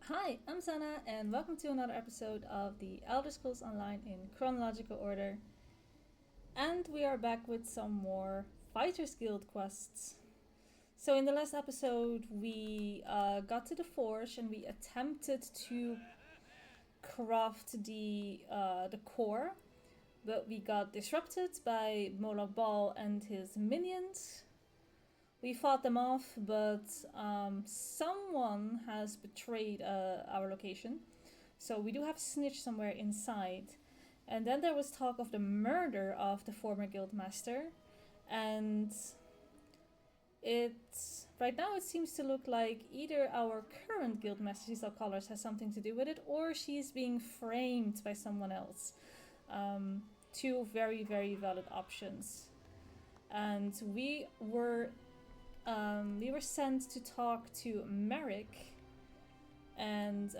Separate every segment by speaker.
Speaker 1: Hi, I'm Sana, and welcome to another episode of the Elder Scrolls Online in chronological order. And we are back with some more Fighters Guild quests. So, in the last episode, we got to the Forge and we attempted to craft the core, but we got disrupted by Mola Ball and his minions. We fought them off, but someone has betrayed our location. So we do have a snitch somewhere inside. And then there was talk of the murder of the former guildmaster. And right now it seems to look like either our current guildmaster, Cecil Collars, has something to do with it, or she's being framed by someone else. Two very, very valid options. And we were sent to talk to Merrick, and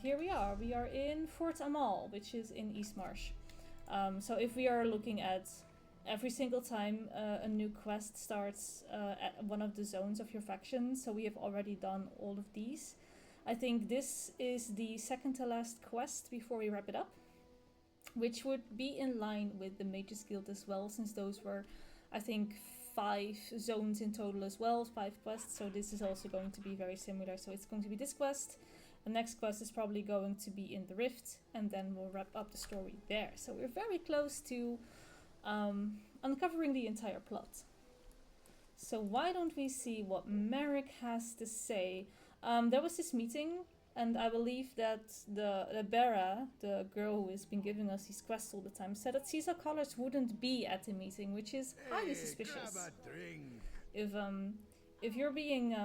Speaker 1: here we are. We are in Fort Amal, which is in Eastmarsh. So if we are looking at every single time a new quest starts at one of the zones of your faction, so we have already done all of these. I think this is the second to last quest before we wrap it up, which would be in line with the Mages Guild as well, since those were, I think, 5 zones in total as well, 5 quests, so this is also going to be very similar. So it's going to be this quest, the next quest is probably going to be in the Rift, and then we'll wrap up the story there. So we're very close to uncovering the entire plot. So why don't we see what Merrick has to say? There was this meeting, and I believe that the Bera, the girl who has been giving us these quests all the time, said that Caesar Collars wouldn't be at the meeting, which is highly suspicious.
Speaker 2: Grab a drink.
Speaker 1: If you're being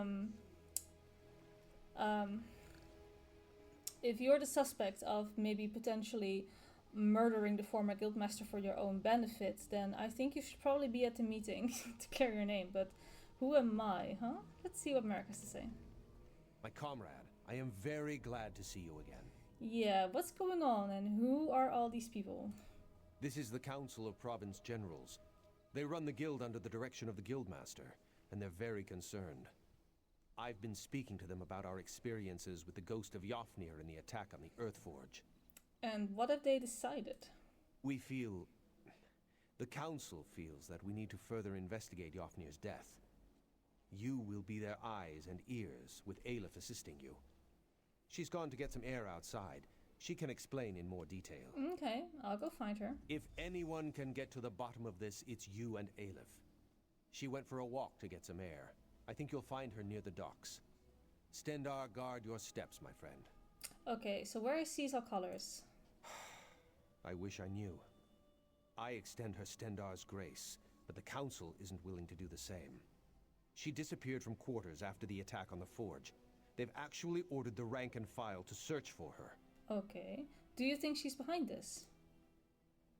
Speaker 1: if you're the suspect of maybe potentially murdering the former guildmaster for your own benefit, then I think you should probably be at the meeting to carry your name. But who am I, huh? Let's see what Merrick has to say.
Speaker 2: My comrade, I am very glad to see you again.
Speaker 1: Yeah, what's going on and who are all these people?
Speaker 2: This is the Council of Province Generals. They run the guild under the direction of the Guildmaster, and they're very concerned. I've been speaking to them about our experiences with the ghost of Yofnir in the attack on the Earthforge.
Speaker 1: And what have they decided?
Speaker 2: We feel... The Council feels that we need to further investigate Yofnir's death. You will be their eyes and ears, with Aleph assisting you. She's gone to get some air outside. She can explain in more detail.
Speaker 1: Okay, I'll go find her.
Speaker 2: If anyone can get to the bottom of this, it's you and Aleph. She went for a walk to get some air. I think you'll find her near the docks. Stendar, guard your steps, my friend.
Speaker 1: Okay, so where is Caesar Collars?
Speaker 2: I wish I knew. I extend her Stendar's grace, but the Council isn't willing to do the same. She disappeared from quarters after the attack on the Forge. They've actually ordered the rank and file to search for her.
Speaker 1: Okay. Do you think she's behind this?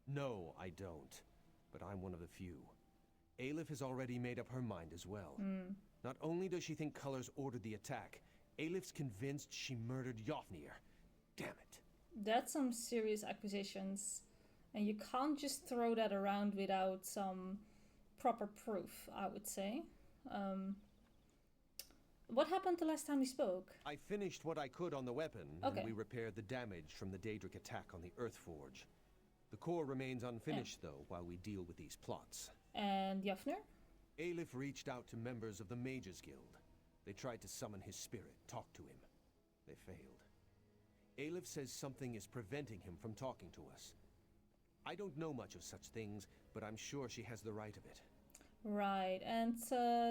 Speaker 2: No, I don't. But I'm one of the few. Aleph has already made up her mind as well. Not only does she think Colors ordered the attack, Aleph's convinced she murdered Yofnir. Damn it.
Speaker 1: That's some serious accusations. And you can't just throw that around without some proper proof, I would say. What happened the last time we spoke?
Speaker 2: I finished what I could on the weapon,
Speaker 1: Okay.
Speaker 2: and we repaired the damage from the Daedric attack on the Earthforge. The core remains unfinished, though, while we deal with these plots.
Speaker 1: And Jafnir?
Speaker 2: Aleph reached out to members of the Mages Guild. They tried to summon his spirit, talk to him. They failed. Aleph says something is preventing him from talking to us. I don't know much of such things, but I'm sure she has the right of it.
Speaker 1: Right, and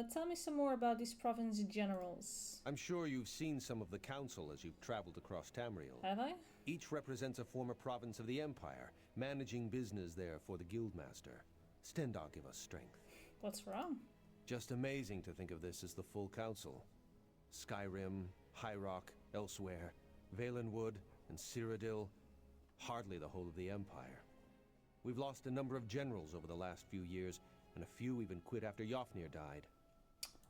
Speaker 1: tell me some more about these province generals.
Speaker 2: I'm sure you've seen some of the council as you've traveled across Tamriel.
Speaker 1: Have I?
Speaker 2: Each represents a former province of the Empire, managing business there for the Guildmaster. Stendar give us strength.
Speaker 1: What's wrong?
Speaker 2: Just amazing to think of this as the full council. Skyrim, High Rock, elsewhere, Valenwood, and Cyrodiil. Hardly the whole of the Empire. We've lost a number of generals over the last few years, and a few even quit after Yofnir died.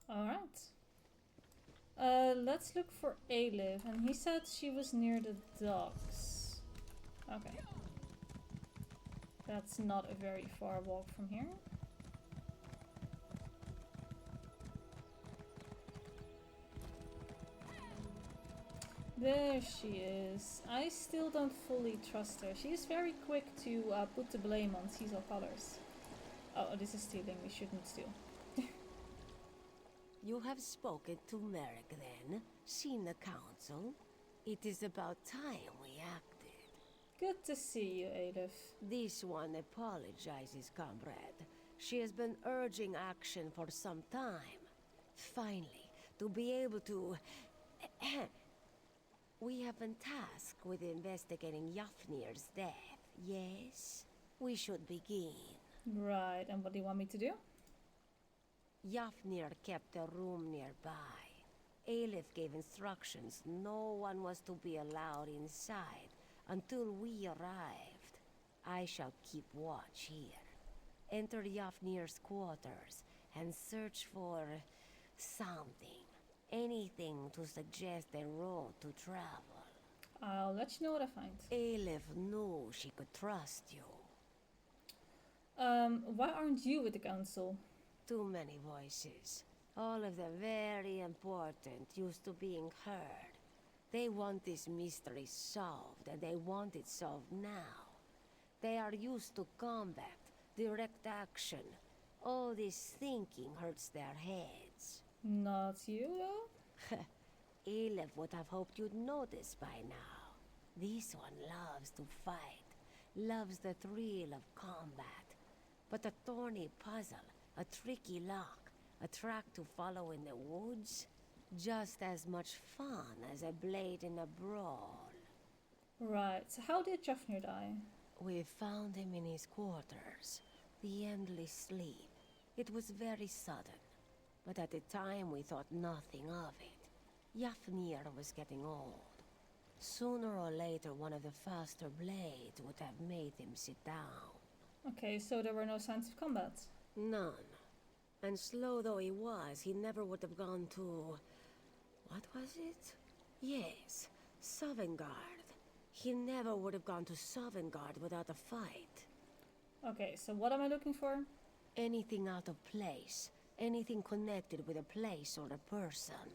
Speaker 1: Alright. Let's look for Aleph, and he said she was near the docks. Okay. That's not a very far walk from here. There she is. I still don't fully trust her. She is very quick to put the blame on Cecil Colors. Oh, this is stealing. We shouldn't steal.
Speaker 3: You have spoken to Merrick then? Seen the council? It is about time we acted.
Speaker 1: Good to see you, Adolf.
Speaker 3: This one apologizes, comrade. She has been urging action for some time. Finally, to be able to... We have been tasked with investigating Yafnir's death, yes? We should begin.
Speaker 1: Right, and what do you want me to do?
Speaker 3: Yafnir kept a room nearby. Aleph gave instructions no one was to be allowed inside until we arrived. I shall keep watch here. Enter Yafnir's quarters and search for something. Anything to suggest a road to travel.
Speaker 1: I'll let you know what I find.
Speaker 3: Aleph knew she could trust you.
Speaker 1: Why aren't you with the council?
Speaker 3: Too many voices. All of them very important, used to being heard. They want this mystery solved, and they want it solved now. They are used to combat, direct action. All this thinking hurts their heads.
Speaker 1: Not you, though?
Speaker 3: Aleph would have hoped you'd notice by now. This one loves to fight, loves the thrill of combat. But a thorny puzzle, a tricky lock, a track to follow in the woods, just as much fun as a blade in a brawl.
Speaker 1: Right, so how did Jafnir die?
Speaker 3: We found him in his quarters, the endless sleep. It was very sudden, but at the time we thought nothing of it. Yafnir was getting old. Sooner or later one of the faster blades would have made him sit down.
Speaker 1: Okay, so there were no signs of combat?
Speaker 3: None. And slow though he was, he never would have gone to... What was it? Yes, Sovngarde. He never would have gone to Sovngarde without a fight.
Speaker 1: Okay, so what am I looking for?
Speaker 3: Anything out of place. Anything connected with a place or a person.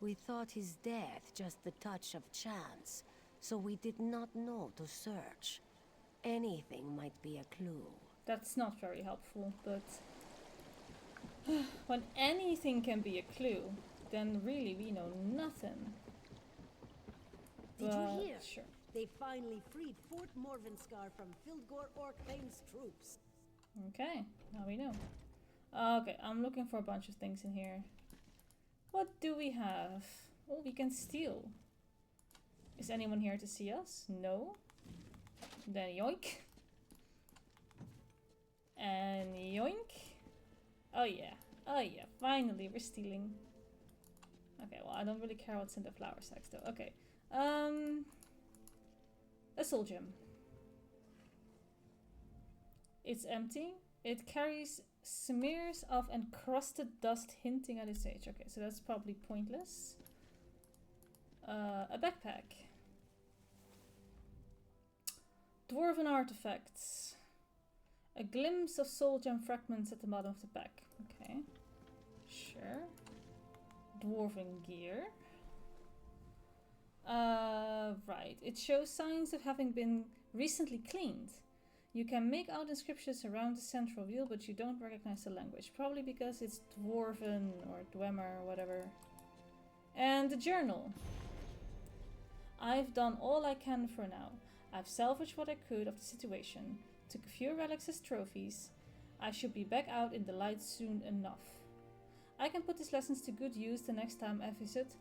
Speaker 3: We thought his death just the touch of chance, so we did not know to search. Anything might be a clue.
Speaker 1: That's not very helpful, but... when anything can be a clue, then really we know nothing.
Speaker 4: Did you hear?
Speaker 1: Sure.
Speaker 4: They finally freed Fort Morvenskar from Fildgor Orkbane's troops.
Speaker 1: Okay, now we know. Okay, I'm looking for a bunch of things in here. What do we have? Oh, we can steal. Is anyone here to see us? No. Then yoink. And yoink. Oh yeah. Oh yeah. Finally, we're stealing. Okay, well, I don't really care what's in the flower sacks though. Okay. A soul gem. It's empty. It carries smears of encrusted dust hinting at its age. Okay, so that's probably pointless. A backpack. Dwarven artifacts. A glimpse of soul gem fragments at the bottom of the pack. Okay, sure. Dwarven gear. Right. It shows signs of having been recently cleaned. You can make out inscriptions around the central wheel, but you don't recognize the language. Probably because it's Dwarven or Dwemer or whatever. And the journal. I've done all I can for now. I've salvaged what I could of the situation. Took a few relics as trophies. I should be back out in the light soon enough. I can put these lessons to good use the next time I visit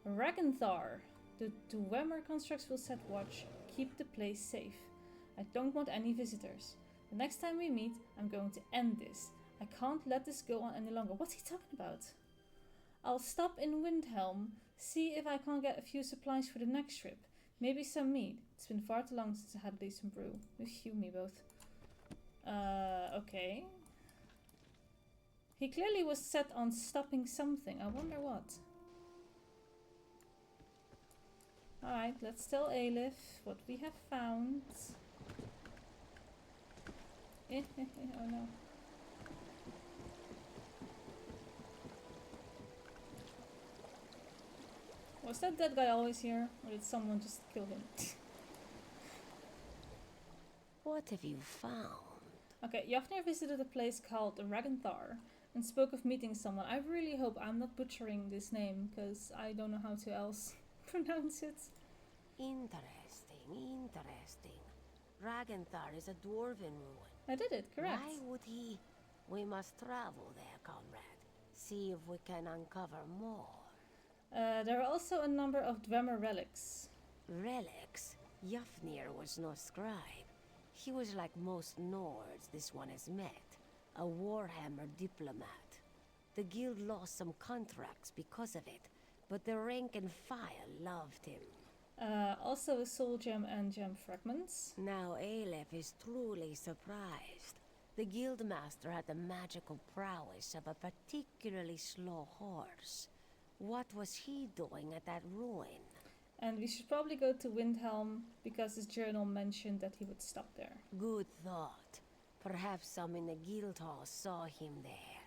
Speaker 1: Ragenthar. The Dwemer constructs will set watch. Keep the place safe. I don't want any visitors. The next time we meet, I'm going to end this. I can't let this go on any longer. What's he talking about? I'll stop in Windhelm, see if I can't get a few supplies for the next trip. Maybe some meat. It's been far too long since I had a decent brew. You me both. Okay. He clearly was set on stopping something. I wonder what. Alright, let's tell Aleph what we have found. Oh no. Was that dead guy always here? Or did someone just kill him?
Speaker 3: What have you found?
Speaker 1: Okay, Jafnir visited a place called Ragenthar and spoke of meeting someone. I really hope I'm not butchering this name, because I don't know how to else pronounce it.
Speaker 3: Interesting, interesting. Ragenthar is a dwarven ruin.
Speaker 1: I did it, correct.
Speaker 3: Why would he? We must travel there, comrade. See if we can uncover more.
Speaker 1: There are also a number of Dwemer relics.
Speaker 3: Relics? Jafnir was no scribe. He was like most Nords this one has met. A Warhammer diplomat. The guild lost some contracts because of it, but the rank and file loved him.
Speaker 1: Also a soul gem and gem fragments.
Speaker 3: Now Aleph is truly surprised. The guildmaster had the magical prowess of a particularly slow horse. What was he doing at that ruin?
Speaker 1: And we should probably go to Windhelm, because his journal mentioned that he would stop there.
Speaker 3: Good thought. Perhaps some in the guild hall saw him there.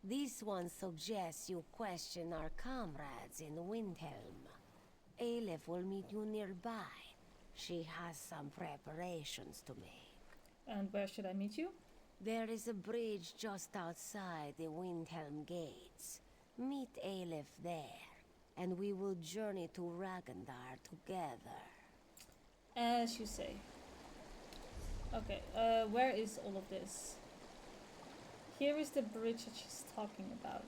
Speaker 3: This one suggests you question our comrades in Windhelm. Aleph will meet you nearby. She has some preparations to make.
Speaker 1: And where should I meet you?
Speaker 3: There is a bridge just outside the Windhelm gates. Meet Aleph there, and we will journey to Ragnar together.
Speaker 1: As you say. Okay, where is all of this? Here is the bridge that she's talking about.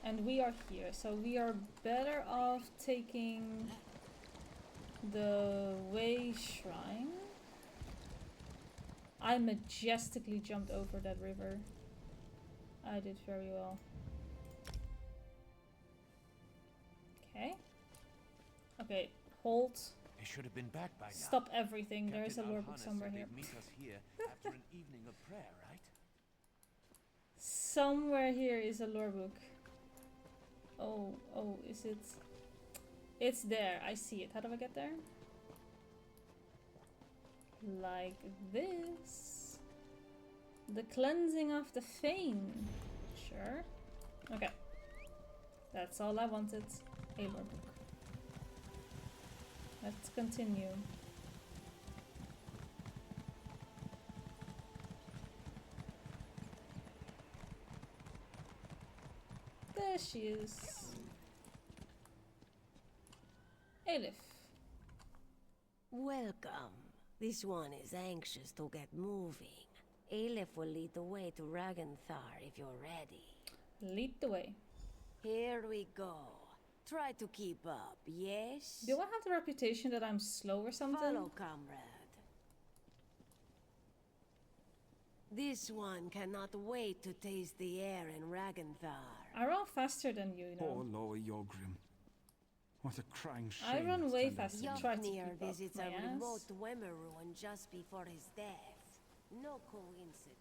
Speaker 1: And we are here, so we are better off taking the Way Shrine. I majestically jumped over that river. I did very well. Okay. Okay, hold.
Speaker 5: I should have been back by now.
Speaker 1: Stop everything. There is a
Speaker 5: Captain
Speaker 1: lore book
Speaker 5: Alhana
Speaker 1: somewhere
Speaker 5: said
Speaker 1: here.
Speaker 5: they'd meet us here after an evening of prayer, right?
Speaker 1: Somewhere here is a lore book. Oh, is it? It's there. I see it. How do I get there? Like this. The cleansing of the Fane. Sure. Okay. That's all I wanted. A lore book. Let's continue. There she is. Aleph.
Speaker 3: Welcome. This one is anxious to get moving. Aleph will lead the way to Ragenthar if you're ready.
Speaker 1: Lead the way.
Speaker 3: Here we go. Try to keep up, yes?
Speaker 1: Do I have the reputation that I'm slow or something?
Speaker 3: Follow, comrade. This one cannot wait to taste the air in Ragenthar.
Speaker 1: I run faster than you
Speaker 6: Poor
Speaker 1: know.
Speaker 6: Lower Yogrim. What a crying shame.
Speaker 1: I run
Speaker 6: it's
Speaker 1: way
Speaker 6: turned out to
Speaker 1: faster.
Speaker 6: be.
Speaker 1: Try to
Speaker 3: Jofnir
Speaker 1: keep up
Speaker 3: visits
Speaker 1: my
Speaker 3: a
Speaker 1: ass.
Speaker 3: remote Dwemer ruin just before his death. No coincidence.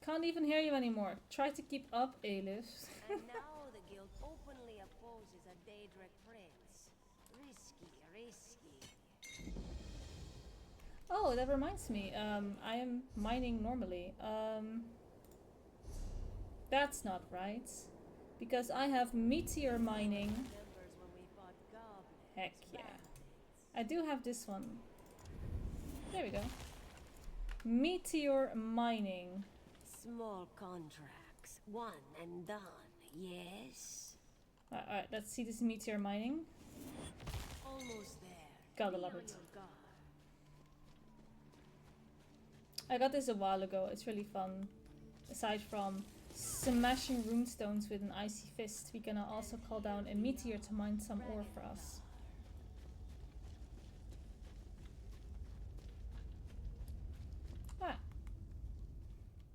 Speaker 1: Can't even hear you anymore. Try to keep up, Aleph.
Speaker 3: And now the guild openly opposes a Daedric prince. Risky, risky.
Speaker 1: Oh, that reminds me. I am mining normally. That's not right. Because I have meteor mining.
Speaker 3: Remembers when we fought goblins.
Speaker 1: Heck yeah. I do have this one. There we go. Meteor mining.
Speaker 3: Small contracts, one and done, yes?
Speaker 1: Alright, let's see this meteor mining.
Speaker 3: Almost there.
Speaker 1: Gotta
Speaker 3: Be
Speaker 1: love
Speaker 3: on
Speaker 1: it.
Speaker 3: your guard.
Speaker 1: I got this a while ago. It's really fun. Aside from smashing runestones with an icy fist, we can also call down a meteor to mine some ore for us. Ah,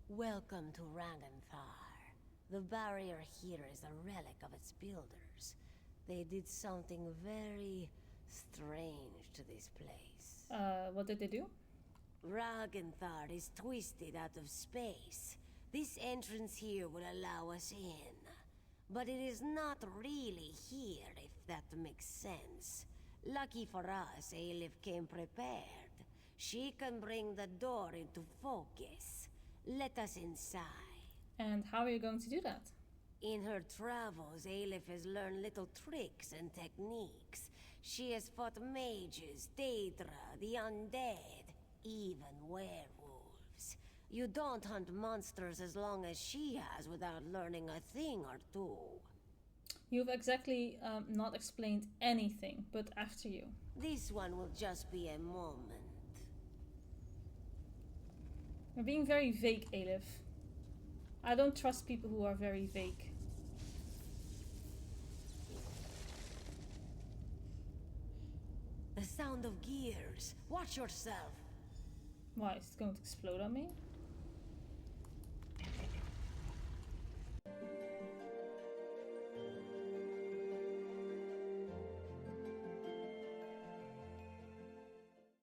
Speaker 3: Welcome to Ragenthar. The barrier here is a relic of its builders. They did something very strange to this place.
Speaker 1: what did they do?
Speaker 3: Ragenthar is twisted out of space. This entrance here will allow us in. But it is not really here, if that makes sense. Lucky for us, Aleph came prepared. She can bring the door into focus. Let us inside.
Speaker 1: And how are you going to do that?
Speaker 3: In her travels, Aleph has learned little tricks and techniques. She has fought mages, Daedra, the undead, even werewolves. You don't hunt monsters as long as she has without learning a thing or two.
Speaker 1: You've exactly not explained anything, but after you.
Speaker 3: This one will just be a moment.
Speaker 1: You're being very vague, Aleph. I don't trust people who are very vague.
Speaker 3: The sound of gears. Watch yourself.
Speaker 1: Why, is it going to explode on me?